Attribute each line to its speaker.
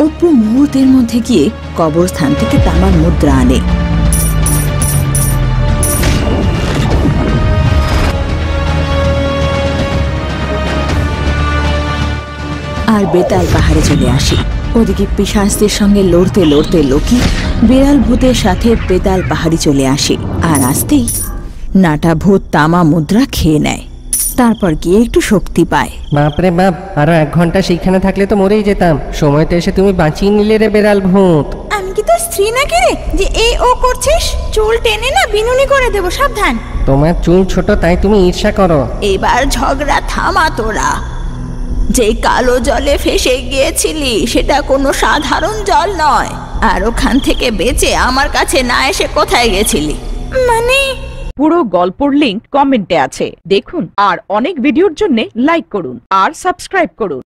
Speaker 1: অপু মুহূর্তের মধ্যে গিয়ে কবরস্থান থেকে তামার মুদ্রা আনে। আর বেতাল পাহাড়ে চলে আসে। ওদিকে পিশাচদের সঙ্গে লড়তে লড়তে লোকি বিড়াল ভূতের সাথে বেতাল পাহাড়ি চলে আসে। আর আসতেই নাটা ভূত তামা মুদ্রা খেয়ে নেয়। তারপর গিয়ে একটু শক্তি পায়।
Speaker 2: বাপরে বাপ, আরো 1 ঘন্টা সেখানে থাকলে তো মরেই যেতাম। সময়তে এসে তুমি বাঁচিয়ে নিলে রে বেড়াল ভূত।
Speaker 1: আমি কি তোর স্ত্রী নাকি রে যে এই ও করছিস? চুল টেনে না বিনুনি করে দেবো, সাবধান।
Speaker 2: তোমার চুল ছোট তাই তুমি ঈর্ষা করো।
Speaker 1: এবার ঝগড়া থামা তোরা। যে কালো জলে ফেসে গিয়েছিলি সেটা কোনো সাধারণ জল নয়। আর ওখান থেকে বেঁচে আমার কাছে না এসে কোথায় গেছিলি? মানে
Speaker 3: পুরো গল্পের লিংক কমেন্টে আছে, দেখুন। আর অনেক ভিডিওর জন্য লাইক করুন আর সাবস্ক্রাইব করুন।